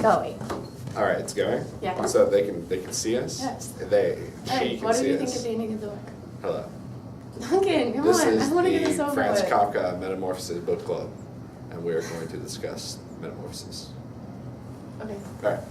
going. All right, it's going. Yeah. So they can see us. Yes. She Hey, can what did see you think us. of the ending of the book? Hello. Duncan, come This on. is I want to get this the over Franz with. Kafka Metamorphsis book club, and we are going to discuss Metamorphsis. Okay. All right.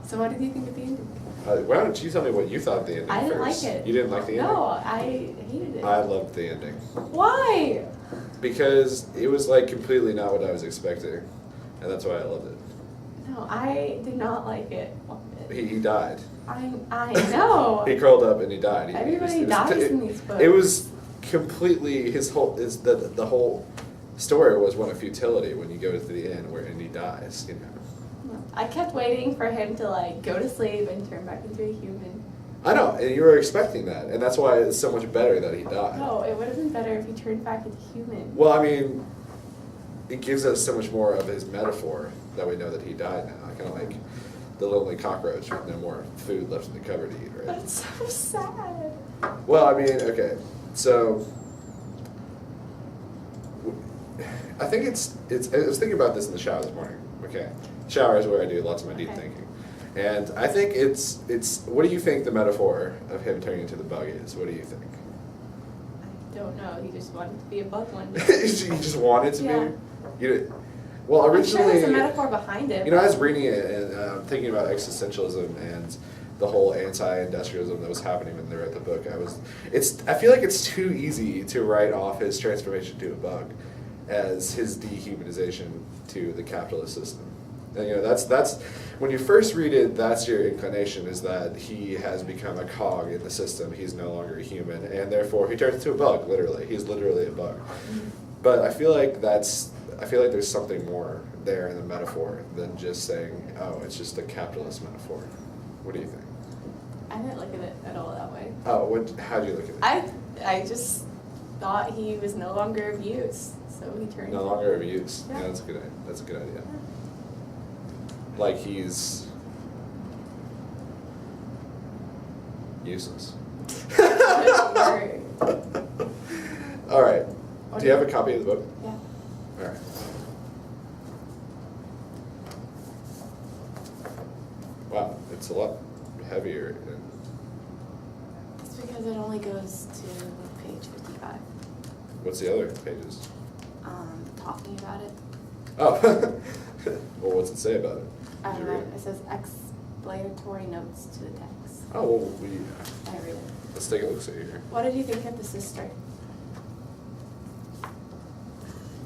So what did you think of the ending? Why don't you tell me what you thought of the ending I didn't first? like it. You didn't like the ending? No, I hated it. I loved the ending. Why? Because it was like completely not what I was expecting, and that's why I loved it. No, I did not like it. He died. I know. He curled up and he died. Everybody dies in these books. It was completely the whole story was one of futility when you go to the end and he dies. You know. I kept waiting for him to like go to sleep and turn back into a human. I know, and you were expecting that, and that's why it's so much better that he died. No, it would have been better if he turned back into human. Well, I mean, it gives us so much more of his metaphor that we know that he died now. Kind of like the lonely cockroach with no more food left in the cupboard to eat, right? But it's so sad. Well, I mean, okay, so I think I was thinking about this in the shower this morning. Okay, shower is where I do lots of my deep thinking, and I think it's. What do you think the metaphor of him turning into the bug is? What do you think? I don't know. He just wanted to be a bug one day. You just wanted to be. You. Well, originally, I'm sure there's a metaphor behind it. You know, I was reading it and thinking about existentialism and the whole anti-industrialism that was happening when they wrote the book. I feel like it's too easy to write off his transformation to a bug as his dehumanization to the capitalist system. And, you know, that's when you first read it, that's your inclination, is that he has become a cog in the system. He's no longer a human, and therefore he turns into a bug. Literally, he's literally a bug. But I feel like there's something more there in the metaphor than just saying, oh, it's just a capitalist metaphor. What do you think? I didn't look at it at all that way. Oh, how'd you look at it? I just thought he was no longer of use, so he turned. No longer of use. Yeah. Yeah, that's a good idea. Like he's useless. All right. Do you have a copy of the book? Yeah. All right. Wow, it's a lot heavier. It's because it only goes to page 55. What's the other pages? Talking about it. Oh, well, what's it say about it? I Did don't you know. read it? It says explanatory notes to the text. Oh, well, I read it. let's take a look see here. What did you think of the sister?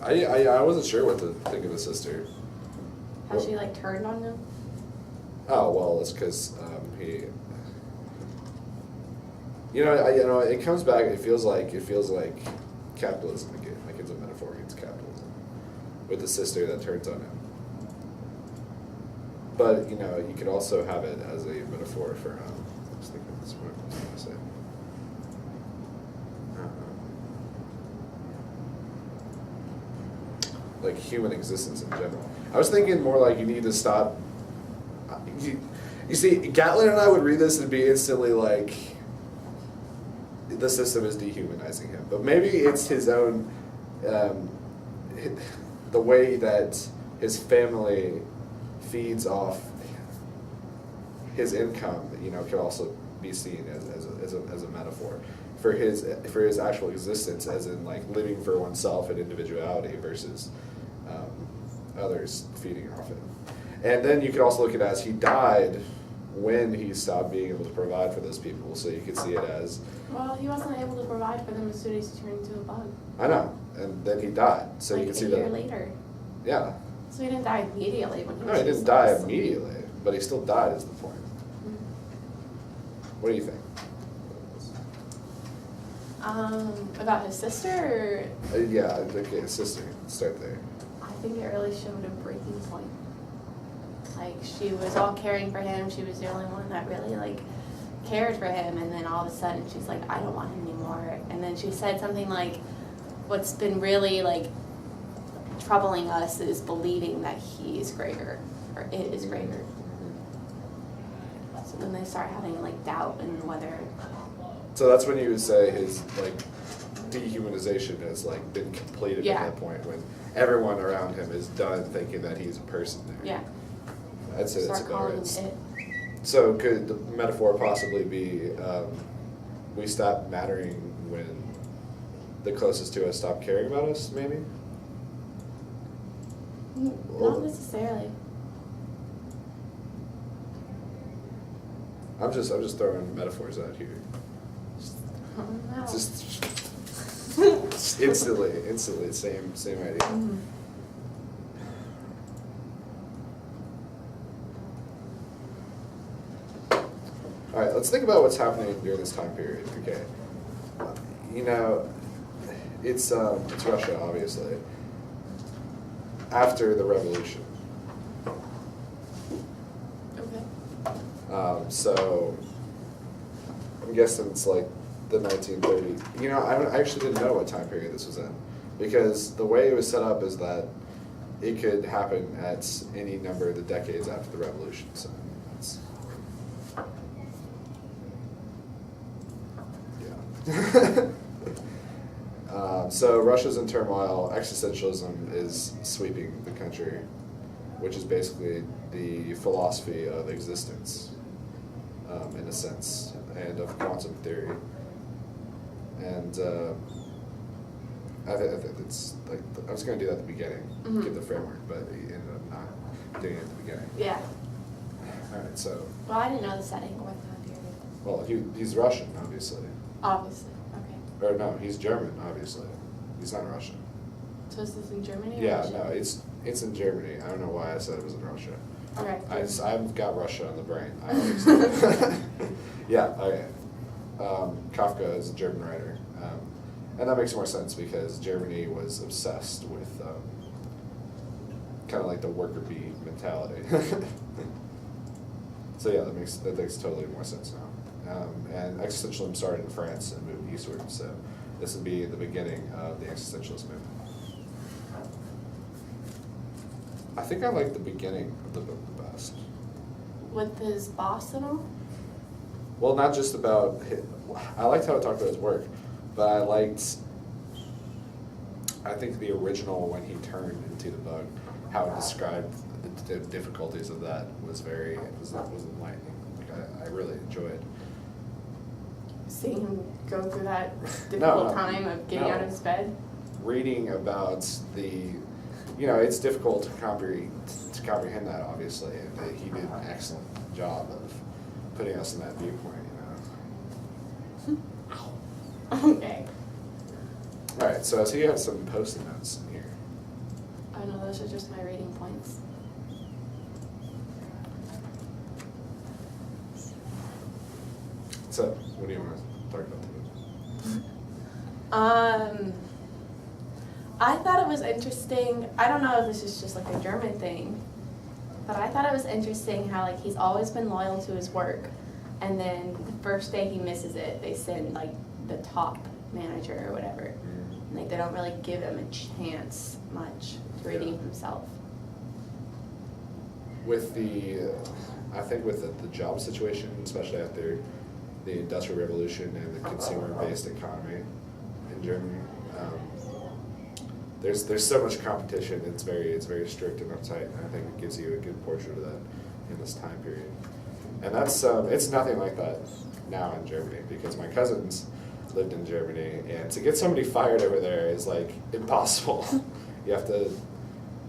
I wasn't sure what to think of the sister. How she like turned on him? Oh, well, it's because he. It comes back. It feels like capitalism again. Like it's a metaphor against capitalism, with the sister that turns on him. But you could also have it as a metaphor for. I was thinking this is what I was going to say. Like human existence in general. I was thinking more like you need to stop. You see, Gatlin and I would read this and be instantly like, the system is dehumanizing him. But maybe it's his own, the way that his family feeds off his income, could also be seen as a metaphor for his actual existence, as in like living for oneself and individuality versus others feeding off him. And then you could also look at it as he died when he stopped being able to provide for those people. So you could see it as... Well, he wasn't able to provide for them as soon as he turned into a bug. I know. And then he died. So you could see that... a year later. Yeah. So he didn't die immediately when he was... No, he didn't die immediately, but he still died is the point. What do you think? About his sister? Yeah, okay, his sister. Let's start there. I think it really showed a breaking point. Like, she was all caring for him. She was the only one that really, like, cared for him. And then all of a sudden, she's like, I don't want him anymore. And then she said something like, what's been really, like, troubling us is believing that he is greater, or it is greater. So then they start having, like, doubt in whether... So that's when you would say his, like, dehumanization has like been completed Yeah. at that point when everyone around him is done thinking that he's a person there. Yeah. I'd say that's Start about calling right. it. So could the metaphor possibly be we stop mattering when the closest to us stop caring about us, maybe? Not necessarily. I'm just throwing metaphors out here. I don't know. Just instantly, same idea. Mhm. All right, let's think about what's happening during this time period. Okay, you know, it's Russia, obviously. After the revolution, Okay. so I'm guessing it's like the 1930s. You know, I actually didn't know what time period this was in because the way it was set up is that it could happen at any number of the decades after the revolution. So that's. Yeah. So Russia's in turmoil. Existentialism is sweeping the country, which is basically the philosophy of existence, in a sense, and of quantum theory. And I think it's like I was going to do that at the beginning, give the framework, but he ended up not doing it at the beginning. Yeah. All right, so Well, I didn't know the setting or what time period. well, he's Russian, obviously. Obviously. Okay. Or no, he's German, obviously. He's not Russian. So is this in Germany? Or Yeah, Russia? no, it's in Germany. I don't know why I said it was in Russia. Okay. I've got Russia on the brain. I always yeah, okay. Kafka is a German writer. And that makes more sense because Germany was obsessed with kind of like the worker bee mentality. So yeah, that makes totally more sense now. And existentialism started in France and moved eastward, so this would be the beginning of the existentialist movement. I think I like the beginning of the book the best. With his boss and all? Well, not just about I liked how it talked about his work, but I think the original when he turned into the bug, how it described the difficulties of that was enlightening. Like I really enjoyed. Seeing him go through that difficult No, time of getting out of his bed? Reading about it's difficult to comprehend that, obviously, and he did an excellent job of putting us in that viewpoint, Okay. All right, so you have some post-it notes in here. Oh no, those are just my rating points. So, what do you want to talk about today? I thought it was interesting. I don't know if this is just like a German thing, but I thought it was interesting how like he's always been loyal to his work, and then the first day he misses it, they send like the top manager or whatever, and like they don't really give him a chance much to redeem himself. With I think with the job situation, especially after the Industrial Revolution and the consumer-based economy in Germany, there's so much competition. It's very strict and uptight, and I think it gives you a good portrait of that in this time period. And that's it's nothing like that now in Germany because my cousins lived in Germany, and to get somebody fired over there is like impossible. You have to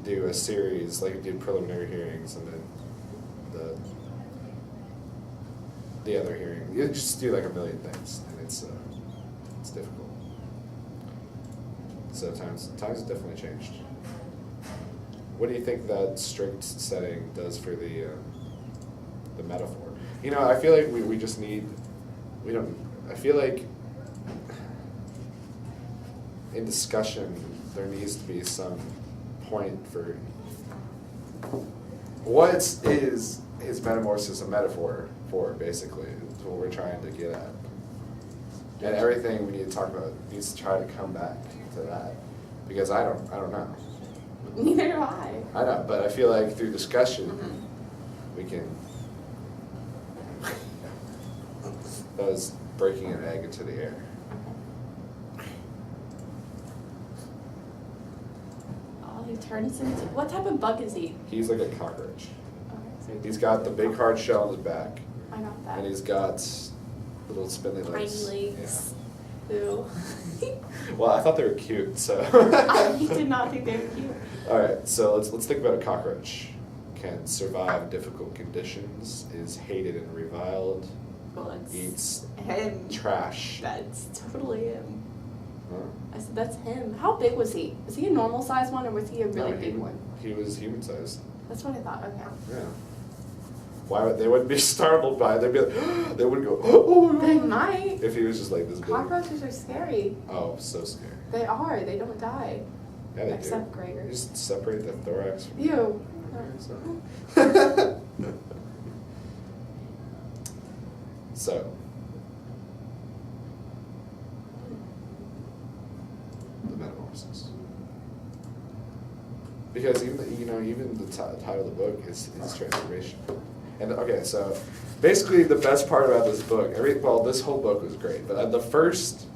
do a series, like you do preliminary hearings, and then the other hearing. You just do like a million things, and it's difficult. So times have definitely changed. What do you think that strict setting does for the metaphor? I feel like we just need. I feel like in discussion there needs to be some point for what is his metamorphosis a metaphor for, basically, is what we're trying to get at. And everything we need to talk about needs to try to come back to that, because I don't know. Neither do I. I know, but I feel like through discussion we can. That was breaking an egg into the air. turns into, what type of bug is he? He's like a cockroach. Okay, so He's got the big hard shell on his back, I got that. and he's got little spindly legs. Tiny legs. Ew. Yeah. Well, I thought they were cute, so. I did not think they were cute. All right, so let's think about a cockroach. Can survive difficult conditions, is hated and reviled, Well, it's eats him. trash. That's totally him. Huh? I said, that's him. How big was he? Was he a normal size one or was he a really No, big one? He was human sized. That's what I thought. Okay. Yeah. Why would they wouldn't be startled by it? They'd be like, they wouldn't go, oh my They god. might. If he was just like this big. Cockroaches are scary. Oh, so scary. They are. They don't die. Yeah, they Except do. Gregor. You just separate the thorax from Ew. So, the Metamorphsis. Because even the title of the book is transformation. And okay, so basically the best part about this book, this whole book was great, but the first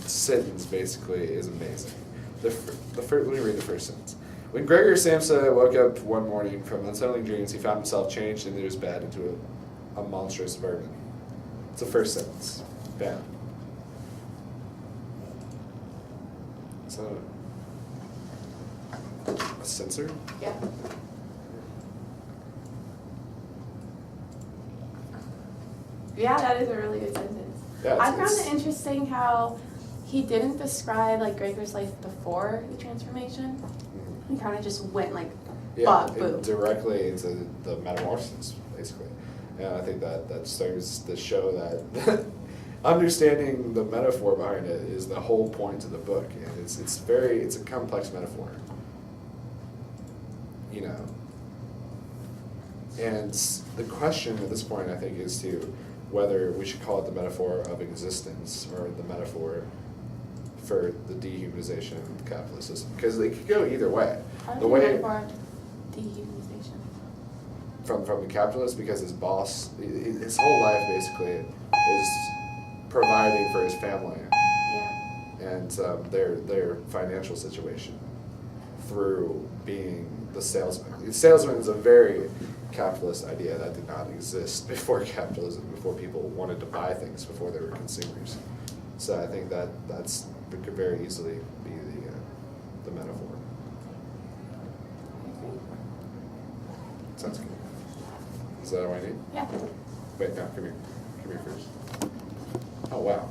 sentence basically is amazing. Let me read the first sentence. When Gregor Samsa woke up one morning from unsettling dreams, he found himself changed into his bed into a monstrous vermin. It's the first sentence. Bam. So, a censor? Yeah. Yeah, that is a really good sentence. Yeah, I found it interesting how he didn't describe like Gregor's life before the transformation. He kind of just went like, boom. Directly into the metamorphosis, basically. And I think that serves to show that understanding the metaphor behind it is the whole point of the book, and it's a complex metaphor. You know. And the question at this point, I think, is to whether we should call it the metaphor of existence or the metaphor for the dehumanization of the capitalist system, because it could go either way. The way dehumanization from the capitalist, because his boss, his whole life basically is providing for his family, and their financial situation through being the salesman. The salesman is a very capitalist idea that did not exist before capitalism, before people wanted to buy things, before they were consumers. So I think that could very easily be the metaphor. Sounds good. Is that all I need? Yeah. Wait, no, come here. Come here first. Oh, wow.